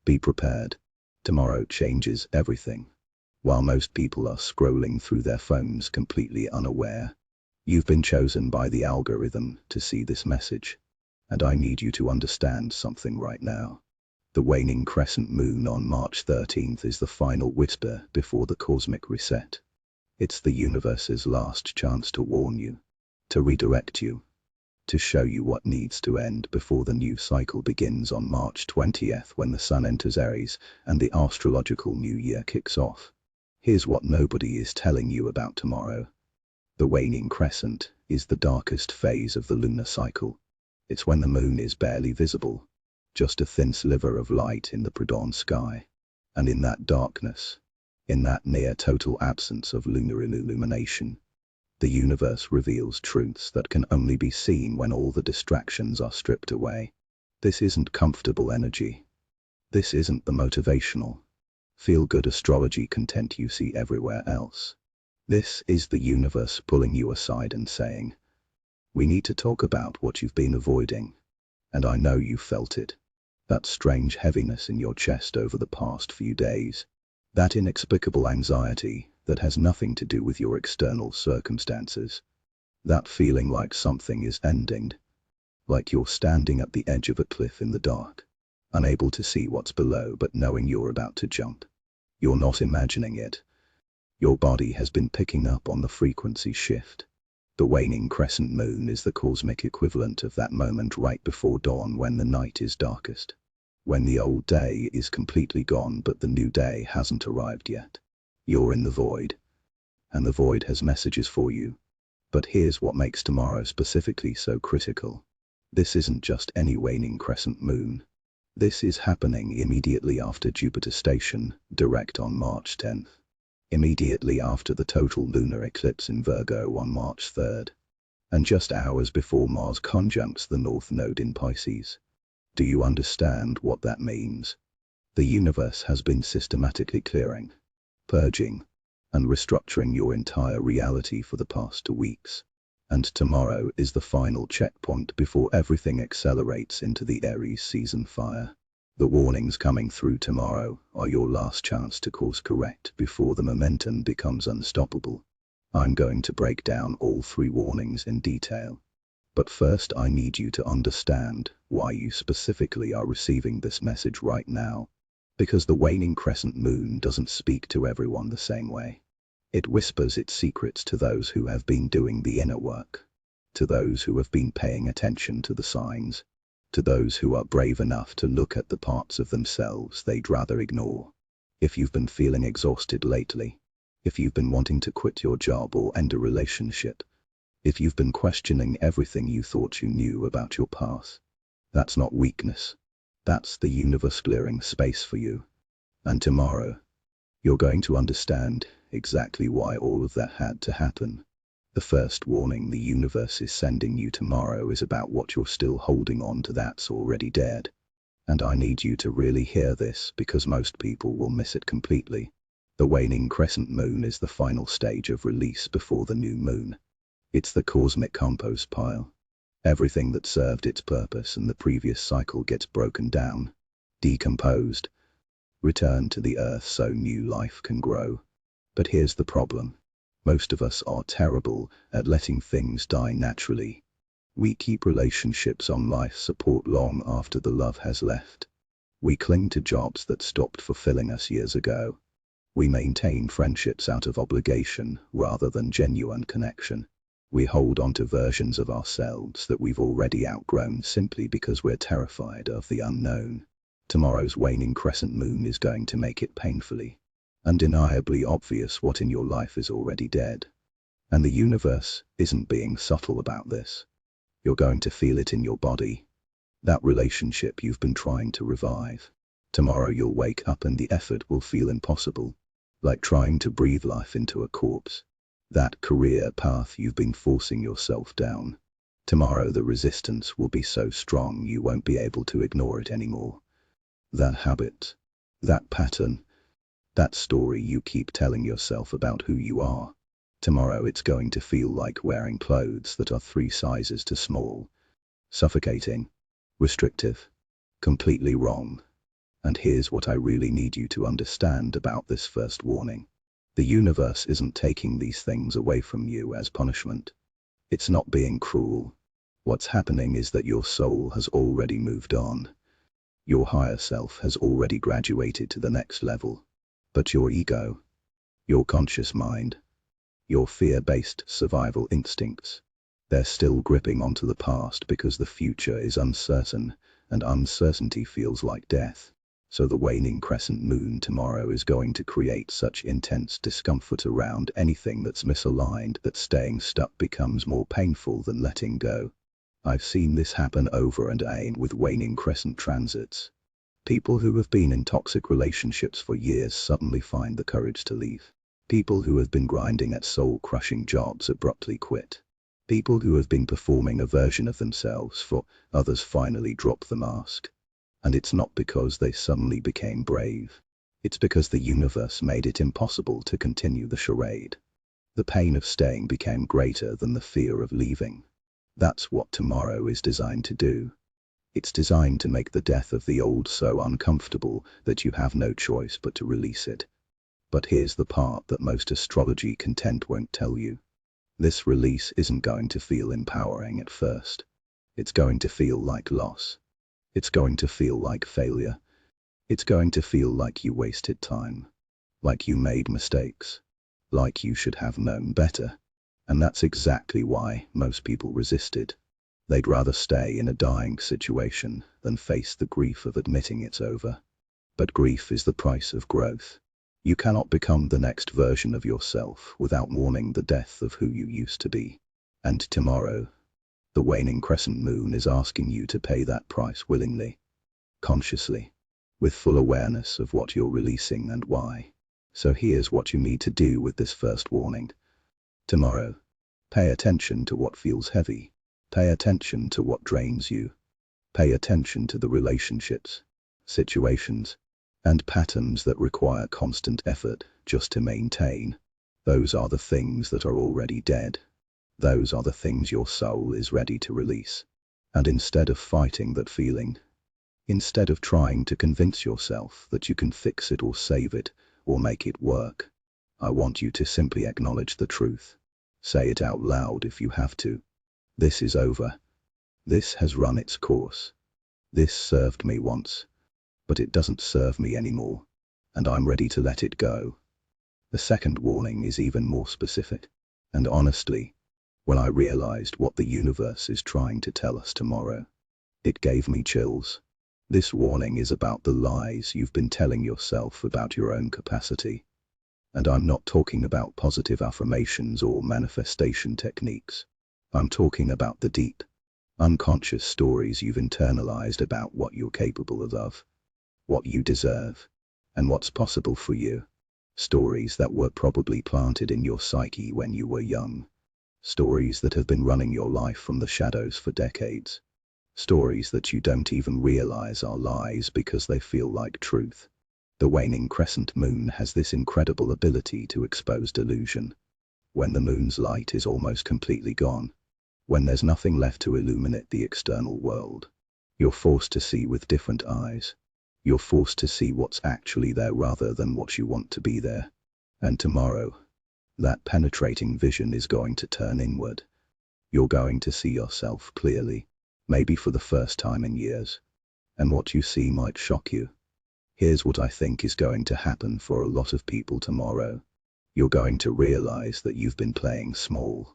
Be prepared. Tomorrow changes everything. While most people are scrolling through their phones completely unaware, you've been chosen by the algorithm to see this message. And I need you to understand something right now. The waning crescent moon on March 13th is the final whisper before the cosmic reset. It's the universe's last chance to warn you, to redirect you, to show you what needs to end before the new cycle begins on March 20th, when the sun enters Aries and the astrological new year kicks off. Here's what nobody is telling you about tomorrow. The waning crescent is the darkest phase of the lunar cycle. It's when the moon is barely visible, just a thin sliver of light in the pre-dawn sky. And in that darkness, in that near total absence of lunar illumination, the universe reveals truths that can only be seen when all the distractions are stripped away. This isn't comfortable energy. This isn't the motivational, feel-good astrology content you see everywhere else. This is the universe pulling you aside and saying, we need to talk about what you've been avoiding. And I know you felt it. That strange heaviness in your chest over the past few days. That inexplicable anxiety that has nothing to do with your external circumstances. That feeling like something is ending. Like you're standing at the edge of a cliff in the dark, unable to see what's below but knowing you're about to jump. You're not imagining it. Your body has been picking up on the frequency shift. The waning crescent moon is the cosmic equivalent of that moment right before dawn when the night is darkest. When the old day is completely gone but the new day hasn't arrived yet. You're in the void. And the void has messages for you. But here's what makes tomorrow specifically so critical. This isn't just any waning crescent moon. This is happening immediately after Jupiter station, direct on March 10th. Immediately after the total lunar eclipse in Virgo on March 3rd. And just hours before Mars conjuncts the North Node in Pisces. Do you understand what that means? The universe has been systematically clearing, purging, and restructuring your entire reality for the past 2 weeks. And tomorrow is the final checkpoint before everything accelerates into the Aries season fire. The warnings coming through tomorrow are your last chance to course correct before the momentum becomes unstoppable. I'm going to break down all 3 warnings in detail. But first I need you to understand why you specifically are receiving this message right now. Because the waning crescent moon doesn't speak to everyone the same way. It whispers its secrets to those who have been doing the inner work, to those who have been paying attention to the signs, to those who are brave enough to look at the parts of themselves they'd rather ignore. If you've been feeling exhausted lately, if you've been wanting to quit your job or end a relationship, if you've been questioning everything you thought you knew about your past, that's not weakness. That's the universe clearing space for you. And tomorrow, you're going to understand exactly why all of that had to happen. The first warning the universe is sending you tomorrow is about what you're still holding on to that's already dead. And I need you to really hear this because most people will miss it completely. The waning crescent moon is the final stage of release before the new moon. It's the cosmic compost pile. Everything that served its purpose in the previous cycle gets broken down, decomposed, returned to the earth so new life can grow. But here's the problem. Most of us are terrible at letting things die naturally. We keep relationships on life support long after the love has left. We cling to jobs that stopped fulfilling us years ago. We maintain friendships out of obligation rather than genuine connection. We hold on to versions of ourselves that we've already outgrown simply because we're terrified of the unknown. Tomorrow's waning crescent moon is going to make it painfully, undeniably obvious what in your life is already dead. And the universe isn't being subtle about this. You're going to feel it in your body. That relationship you've been trying to revive. Tomorrow you'll wake up and the effort will feel impossible, like trying to breathe life into a corpse. That career path you've been forcing yourself down. Tomorrow the resistance will be so strong you won't be able to ignore it anymore. That habit, that pattern, that story you keep telling yourself about who you are. Tomorrow it's going to feel like wearing clothes that are 3 sizes too small. Suffocating, restrictive, completely wrong. And here's what I really need you to understand about this first warning. The universe isn't taking these things away from you as punishment. It's not being cruel. What's happening is that your soul has already moved on. Your higher self has already graduated to the next level. But your ego, your conscious mind, your fear-based survival instincts, they're still gripping onto the past because the future is uncertain, and uncertainty feels like death. So the waning crescent moon tomorrow is going to create such intense discomfort around anything that's misaligned that staying stuck becomes more painful than letting go. I've seen this happen over and again with waning crescent transits. People who have been in toxic relationships for years suddenly find the courage to leave. People who have been grinding at soul-crushing jobs abruptly quit. People who have been performing a version of themselves for others finally drop the mask. And it's not because they suddenly became brave. It's because the universe made it impossible to continue the charade. The pain of staying became greater than the fear of leaving. That's what tomorrow is designed to do. It's designed to make the death of the old so uncomfortable that you have no choice but to release it. But here's the part that most astrology content won't tell you. This release isn't going to feel empowering at first. It's going to feel like loss. It's going to feel like failure. It's going to feel like you wasted time. Like you made mistakes. Like you should have known better. And that's exactly why most people resisted. They'd rather stay in a dying situation than face the grief of admitting it's over. But grief is the price of growth. You cannot become the next version of yourself without mourning the death of who you used to be. And tomorrow, the waning crescent moon is asking you to pay that price willingly, consciously, with full awareness of what you're releasing and why. So here's what you need to do with this first warning. Tomorrow, pay attention to what feels heavy. Pay attention to what drains you. Pay attention to the relationships, situations, and patterns that require constant effort just to maintain. Those are the things that are already dead. Those are the things your soul is ready to release. And instead of fighting that feeling, instead of trying to convince yourself that you can fix it or save it or make it work, I want you to simply acknowledge the truth. Say it out loud if you have to. This is over. This has run its course. This served me once, but it doesn't serve me anymore, and I'm ready to let it go. The second warning is even more specific, and honestly, when I realized what the universe is trying to tell us tomorrow, it gave me chills. This warning is about the lies you've been telling yourself about your own capacity. And I'm not talking about positive affirmations or manifestation techniques. I'm talking about the deep, unconscious stories you've internalized about what you're capable of, what you deserve, and what's possible for you. Stories that were probably planted in your psyche when you were young. Stories that have been running your life from the shadows for decades. Stories that you don't even realize are lies because they feel like truth. The waning crescent moon has this incredible ability to expose delusion. When the moon's light is almost completely gone, when there's nothing left to illuminate the external world, you're forced to see with different eyes. You're forced to see what's actually there rather than what you want to be there. And tomorrow, that penetrating vision is going to turn inward. You're going to see yourself clearly, maybe for the first time in years. And what you see might shock you. Here's what I think is going to happen for a lot of people tomorrow. You're going to realize that you've been playing small.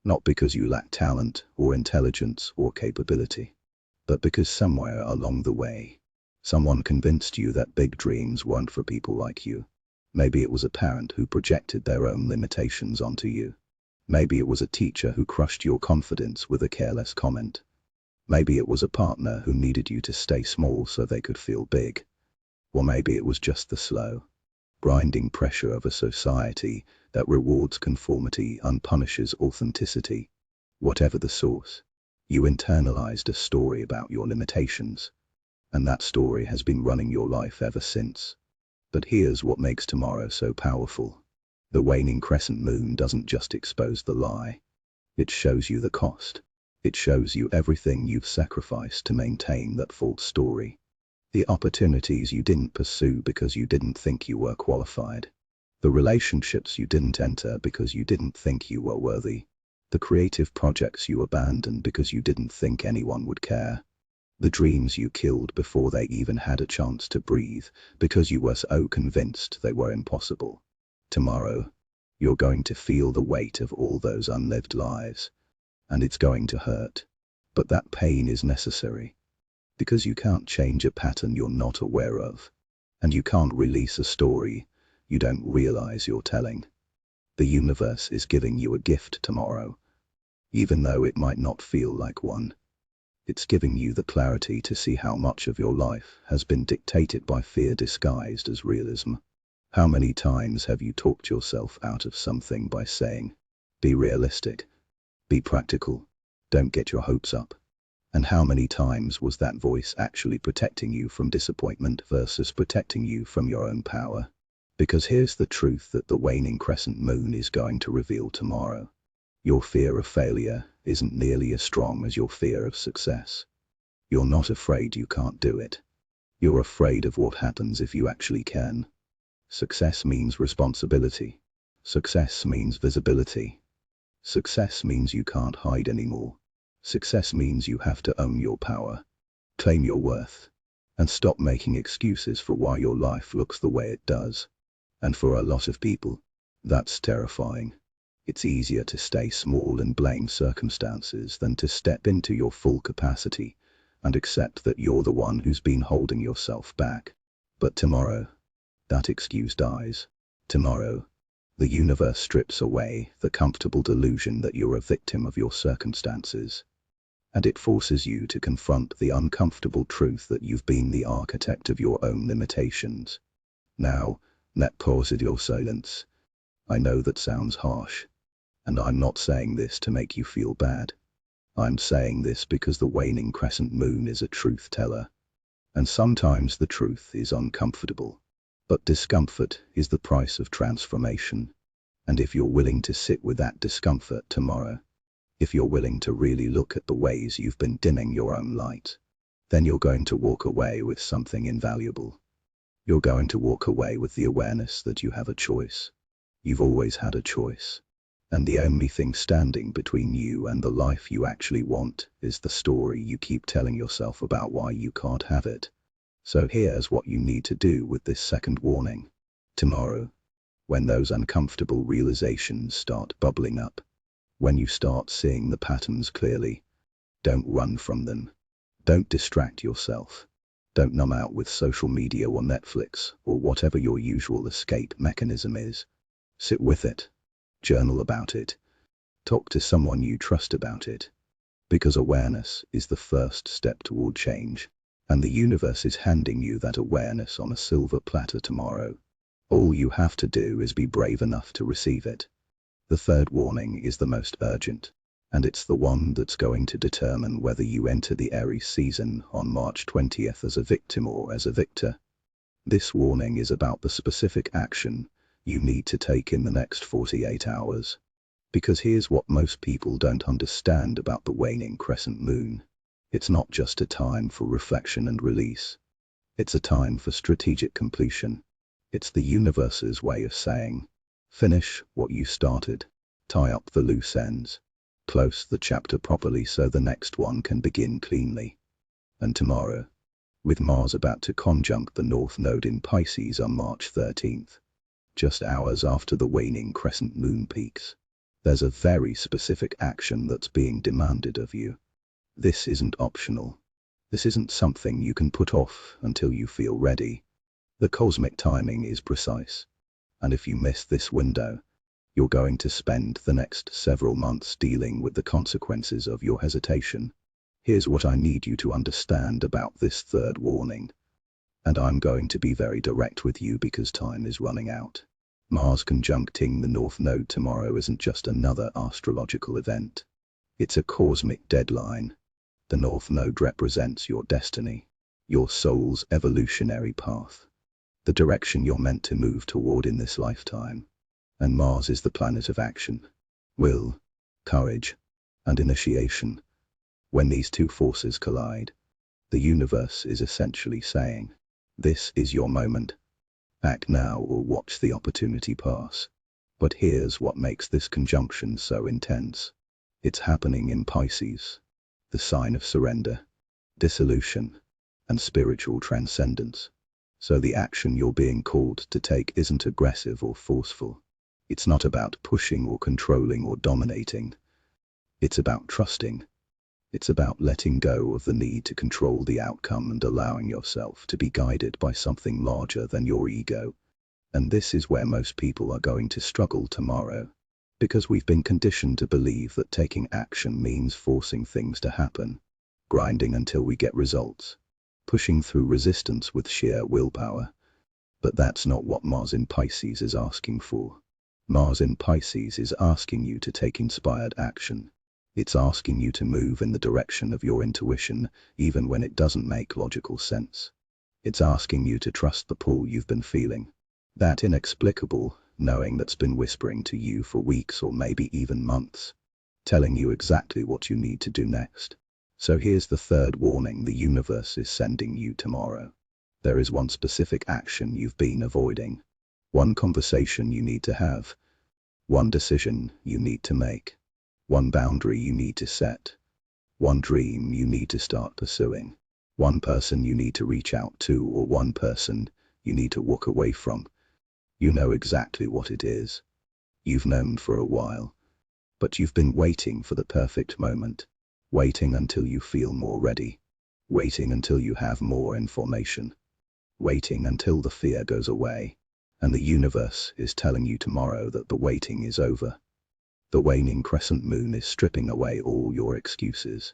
Not because you lack talent or intelligence or capability, but because somewhere along the way, someone convinced you that big dreams weren't for people like you. Maybe it was a parent who projected their own limitations onto you. Maybe it was a teacher who crushed your confidence with a careless comment. Maybe it was a partner who needed you to stay small so they could feel big. Or maybe it was just the slow, grinding pressure of a society that rewards conformity and punishes authenticity. Whatever the source, you internalized a story about your limitations, and that story has been running your life ever since. But here's what makes tomorrow so powerful. The waning crescent moon doesn't just expose the lie. It shows you the cost. It shows you everything you've sacrificed to maintain that false story. The opportunities you didn't pursue because you didn't think you were qualified. The relationships you didn't enter because you didn't think you were worthy. The creative projects you abandoned because you didn't think anyone would care. The dreams you killed before they even had a chance to breathe because you were so convinced they were impossible. Tomorrow, you're going to feel the weight of all those unlived lives. And it's going to hurt. But that pain is necessary. Because you can't change a pattern you're not aware of. And you can't release a story you don't realize you're telling. The universe is giving you a gift tomorrow. Even though it might not feel like one. It's giving you the clarity to see how much of your life has been dictated by fear disguised as realism. How many times have you talked yourself out of something by saying, be realistic, be practical, don't get your hopes up? And how many times was that voice actually protecting you from disappointment versus protecting you from your own power? Because here's the truth that the waning crescent moon is going to reveal tomorrow. Your fear of failure isn't nearly as strong as your fear of success. You're not afraid you can't do it. You're afraid of what happens if you actually can. Success means responsibility. Success means visibility. Success means you can't hide anymore. Success means you have to own your power, claim your worth, and stop making excuses for why your life looks the way it does. And for a lot of people, that's terrifying. It's easier to stay small and blame circumstances than to step into your full capacity and accept that you're the one who's been holding yourself back. But tomorrow, that excuse dies. Tomorrow, the universe strips away the comfortable delusion that you're a victim of your circumstances. And it forces you to confront the uncomfortable truth that you've been the architect of your own limitations. Now, let pause at your silence. I know that sounds harsh. And I'm not saying this to make you feel bad. I'm saying this because the waning crescent moon is a truth teller. And sometimes the truth is uncomfortable. But discomfort is the price of transformation. And if you're willing to sit with that discomfort tomorrow, if you're willing to really look at the ways you've been dimming your own light, then you're going to walk away with something invaluable. You're going to walk away with the awareness that you have a choice. You've always had a choice. And the only thing standing between you and the life you actually want is the story you keep telling yourself about why you can't have it. So here's what you need to do with this second warning. Tomorrow, when those uncomfortable realizations start bubbling up, when you start seeing the patterns clearly, don't run from them. Don't distract yourself. Don't numb out with social media or Netflix or whatever your usual escape mechanism is. Sit with it. Journal about it. Talk to someone you trust about it. Because awareness is the first step toward change. And the universe is handing you that awareness on a silver platter tomorrow. All you have to do is be brave enough to receive it. The third warning is the most urgent. And it's the one that's going to determine whether you enter the Aries season on March 20th as a victim or as a victor. This warning is about the specific action you need to take in the next 48 hours. Because here's what most people don't understand about the waning crescent moon. It's not just a time for reflection and release. It's a time for strategic completion. It's the universe's way of saying, finish what you started, tie up the loose ends, close the chapter properly so the next one can begin cleanly. And tomorrow, with Mars about to conjunct the North Node in Pisces on March 13th, just hours after the waning crescent moon peaks, there's a very specific action that's being demanded of you. This isn't optional. This isn't something you can put off until you feel ready. The cosmic timing is precise. And if you miss this window, you're going to spend the next several months dealing with the consequences of your hesitation. Here's what I need you to understand about this third warning. And I'm going to be very direct with you because time is running out. Mars conjuncting the North Node tomorrow isn't just another astrological event. It's a cosmic deadline. The North Node represents your destiny, your soul's evolutionary path, the direction you're meant to move toward in this lifetime. And Mars is the planet of action, will, courage, and initiation. When these two forces collide, The universe is essentially saying, this is your moment. Act now or watch the opportunity pass. But here's what makes this conjunction so intense. It's happening in Pisces, the sign of surrender, dissolution, and spiritual transcendence. So the action you're being called to take isn't aggressive or forceful. It's not about pushing or controlling or dominating. It's about trusting. It's about letting go of the need to control the outcome and allowing yourself to be guided by something larger than your ego. And this is where most people are going to struggle tomorrow, because we've been conditioned to believe that taking action means forcing things to happen, grinding until we get results, pushing through resistance with sheer willpower. But that's not what Mars in Pisces is asking for. Mars in Pisces is asking you to take inspired action. It's asking you to move in the direction of your intuition, even when it doesn't make logical sense. It's asking you to trust the pull you've been feeling. That inexplicable knowing that's been whispering to you for weeks or maybe even months, telling you exactly what you need to do next. So here's the third warning the universe is sending you tomorrow. There is one specific action you've been avoiding. One conversation you need to have. One decision you need to make. One boundary you need to set. One dream you need to start pursuing. One person you need to reach out to, or one person you need to walk away from. You know exactly what it is. You've known for a while. But you've been waiting for the perfect moment. Waiting until you feel more ready. Waiting until you have more information. Waiting until the fear goes away. And the universe is telling you tomorrow that the waiting is over. The waning crescent moon is stripping away all your excuses.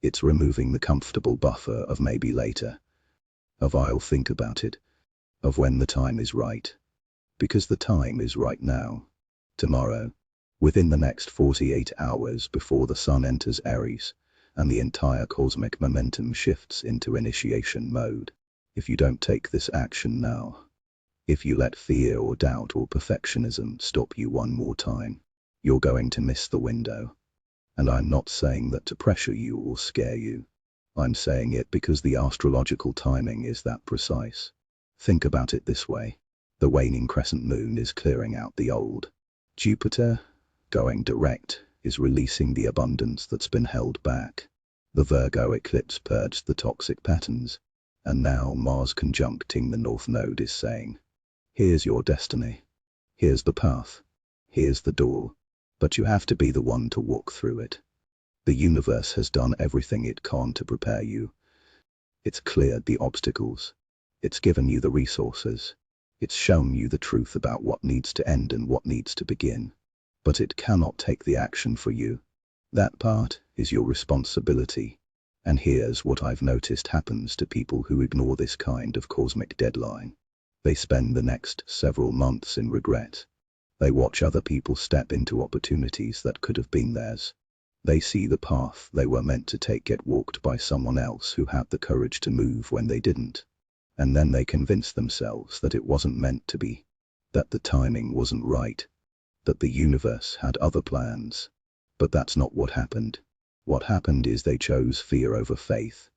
It's removing the comfortable buffer of maybe later, of I'll think about it, of when the time is right. Because the time is right now. Tomorrow. Within the next 48 hours before the sun enters Aries, and the entire cosmic momentum shifts into initiation mode. If you don't take this action now, if you let fear or doubt or perfectionism stop you one more time, you're going to miss the window. And I'm not saying that to pressure you or scare you. I'm saying it because the astrological timing is that precise. Think about it this way. The waning crescent moon is clearing out the old. Jupiter, going direct, is releasing the abundance that's been held back. The Virgo eclipse purged the toxic patterns. And now Mars conjuncting the North Node is saying, here's your destiny. Here's the path. Here's the door. But you have to be the one to walk through it. The universe has done everything it can to prepare you. It's cleared the obstacles. It's given you the resources. It's shown you the truth about what needs to end and what needs to begin. But it cannot take the action for you. That part is your responsibility. And here's what I've noticed happens to people who ignore this kind of cosmic deadline. They spend the next several months in regret. They watch other people step into opportunities that could have been theirs. They see the path they were meant to take get walked by someone else who had the courage to move when they didn't. And then they convince themselves that it wasn't meant to be, that the timing wasn't right, that the universe had other plans. But that's not what happened. What happened is they chose fear over faith.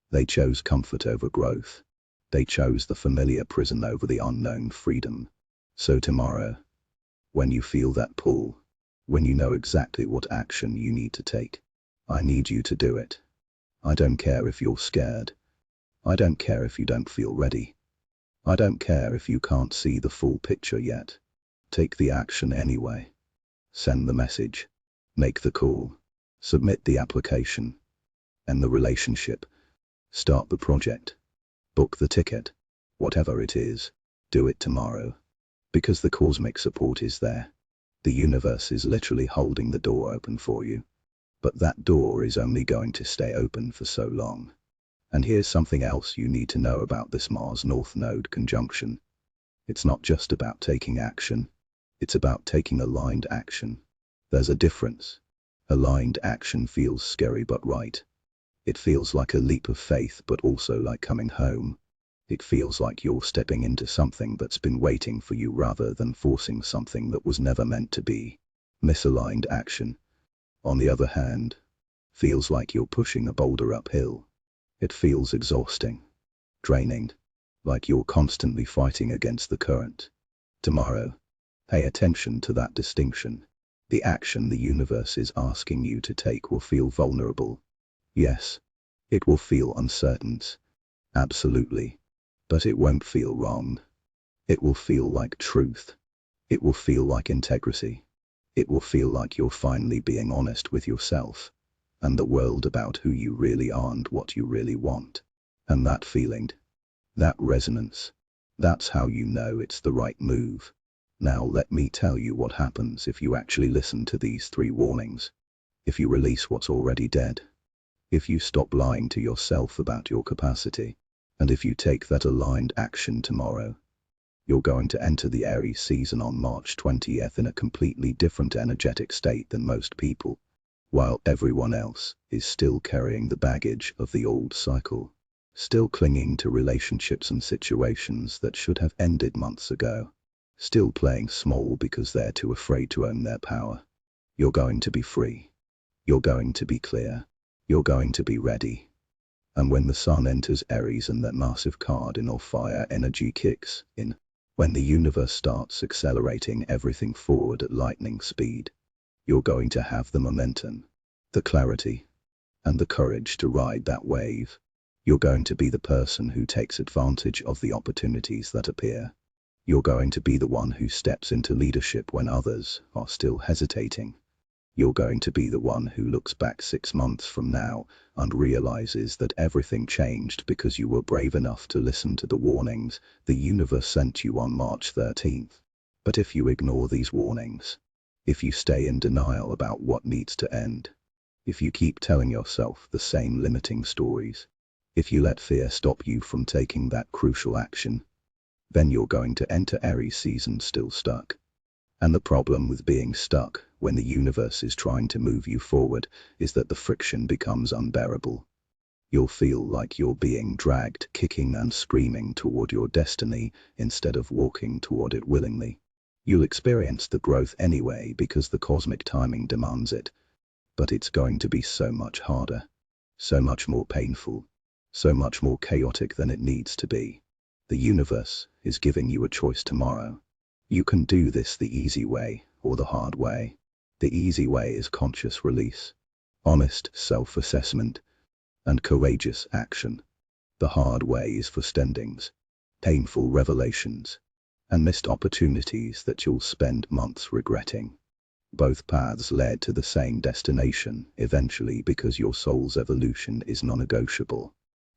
They chose comfort over growth. They chose the familiar prison over the unknown freedom. So tomorrow, when you feel that pull, when you know exactly what action you need to take, I need you to do it. I don't care if you're scared. I don't care if you don't feel ready. I don't care if you can't see the full picture yet. Take the action anyway. Send the message. Make the call. Submit the application. End the relationship. Start the project. Book the ticket. Whatever it is, do it tomorrow. Because the cosmic support is there. The universe is literally holding the door open for you. But that door is only going to stay open for so long. And here's something else you need to know about this Mars North Node conjunction. It's not just about taking action. It's about taking aligned action. There's a difference. Aligned action feels scary but right. It feels like a leap of faith but also like coming home. It feels like you're stepping into something that's been waiting for you rather than forcing something that was never meant to be. Misaligned action, on the other hand, feels like you're pushing a boulder uphill. It feels exhausting, draining, like you're constantly fighting against the current. Tomorrow, pay attention to that distinction. The action the universe is asking you to take will feel vulnerable. Yes, it will feel uncertain. Absolutely. But it won't feel wrong. It will feel like truth. It will feel like integrity. It will feel like you're finally being honest with yourself and the world about who you really are and what you really want. And that feeling, that resonance, that's how you know it's the right move. Now let me tell you what happens if you actually listen to these 3 warnings. If you release what's already dead. If you stop lying to yourself about your capacity. And if you take that aligned action tomorrow. You're going to enter the Aries season on March 20th in a completely different energetic state than most people, while everyone else is still carrying the baggage of the old cycle, still clinging to relationships and situations that should have ended months ago, still playing small because they're too afraid to own their power. You're going to be free. You're going to be clear. You're going to be ready. And when the sun enters Aries and that massive cardinal fire energy kicks in, when the universe starts accelerating everything forward at lightning speed, you're going to have the momentum, the clarity, and the courage to ride that wave. You're going to be the person who takes advantage of the opportunities that appear. You're going to be the one who steps into leadership when others are still hesitating. You're going to be the one who looks back 6 months from now and realizes that everything changed because you were brave enough to listen to the warnings the universe sent you on March 13th. But if you ignore these warnings, if you stay in denial about what needs to end, if you keep telling yourself the same limiting stories, if you let fear stop you from taking that crucial action, then you're going to enter Aries season still stuck. And the problem with being stuck when the universe is trying to move you forward is that the friction becomes unbearable. You'll feel like you're being dragged kicking and screaming toward your destiny instead of walking toward it willingly. You'll experience the growth anyway because the cosmic timing demands it, but it's going to be so much harder, so much more painful, so much more chaotic than it needs to be. The universe is giving you a choice tomorrow. You can do this the easy way or the hard way. The easy way is conscious release, honest self-assessment, and courageous action. The hard way is for standings, painful revelations, and missed opportunities that you'll spend months regretting. Both paths led to the same destination eventually because your soul's evolution is non-negotiable.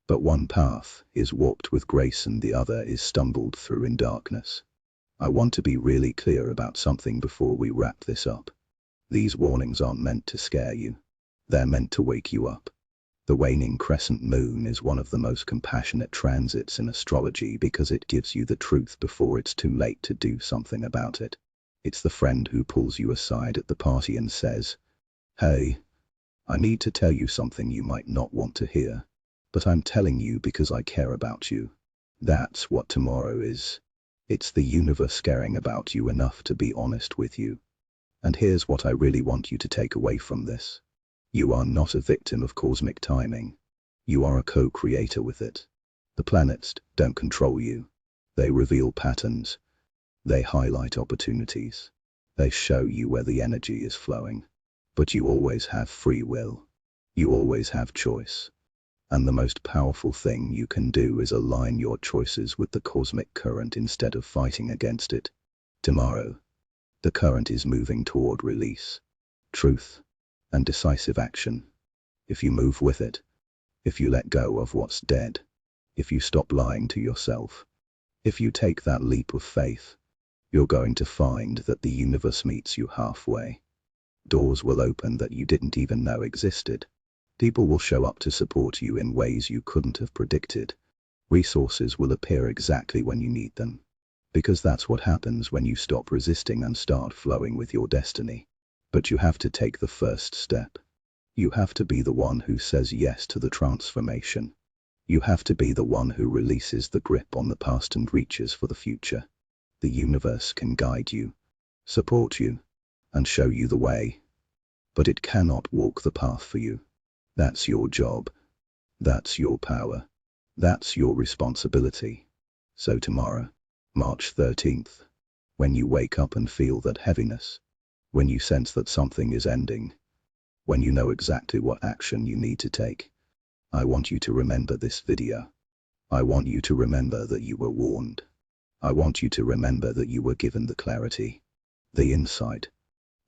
But one path is warped with grace and the other is stumbled through in darkness. I want to be really clear about something before we wrap this up. These warnings aren't meant to scare you. They're meant to wake you up. The waning crescent moon is one of the most compassionate transits in astrology because it gives you the truth before it's too late to do something about it. It's the friend who pulls you aside at the party and says, "Hey, I need to tell you something you might not want to hear, but I'm telling you because I care about you." That's what tomorrow is. It's the universe caring about you enough to be honest with you. And here's what I really want you to take away from this. You are not a victim of cosmic timing. You are a co-creator with it. The planets don't control you. They reveal patterns. They highlight opportunities. They show you where the energy is flowing. But you always have free will. You always have choice. And the most powerful thing you can do is align your choices with the cosmic current instead of fighting against it. Tomorrow, the current is moving toward release, truth, and decisive action. If you move with it, if you let go of what's dead, if you stop lying to yourself, if you take that leap of faith, you're going to find that the universe meets you halfway. Doors will open that you didn't even know existed. People will show up to support you in ways you couldn't have predicted. Resources will appear exactly when you need them. Because that's what happens when you stop resisting and start flowing with your destiny. But you have to take the first step. You have to be the one who says yes to the transformation. You have to be the one who releases the grip on the past and reaches for the future. The universe can guide you, support you, and show you the way. But it cannot walk the path for you. That's your job. That's your power. That's your responsibility. So tomorrow, March 13th, when you wake up and feel that heaviness, when you sense that something is ending, when you know exactly what action you need to take, I want you to remember this video. I want you to remember that you were warned. I want you to remember that you were given the clarity, the insight,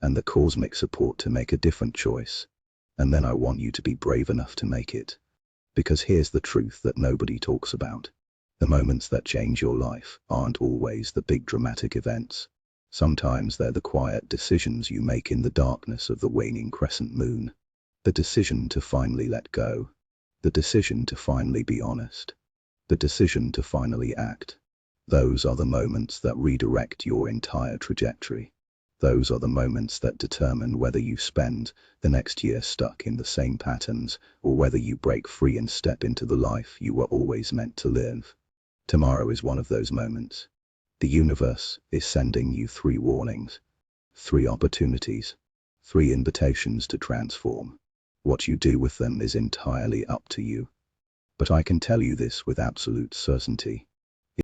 and the cosmic support to make a different choice. And then I want you to be brave enough to make it. Because here's the truth that nobody talks about. The moments that change your life aren't always the big dramatic events. Sometimes they're the quiet decisions you make in the darkness of the waning crescent moon. The decision to finally let go. The decision to finally be honest. The decision to finally act. Those are the moments that redirect your entire trajectory. Those are the moments that determine whether you spend the next year stuck in the same patterns or whether you break free and step into the life you were always meant to live. Tomorrow is one of those moments. The universe is sending you 3 warnings, 3 opportunities, 3 invitations to transform. What you do with them is entirely up to you. But I can tell you this with absolute certainty.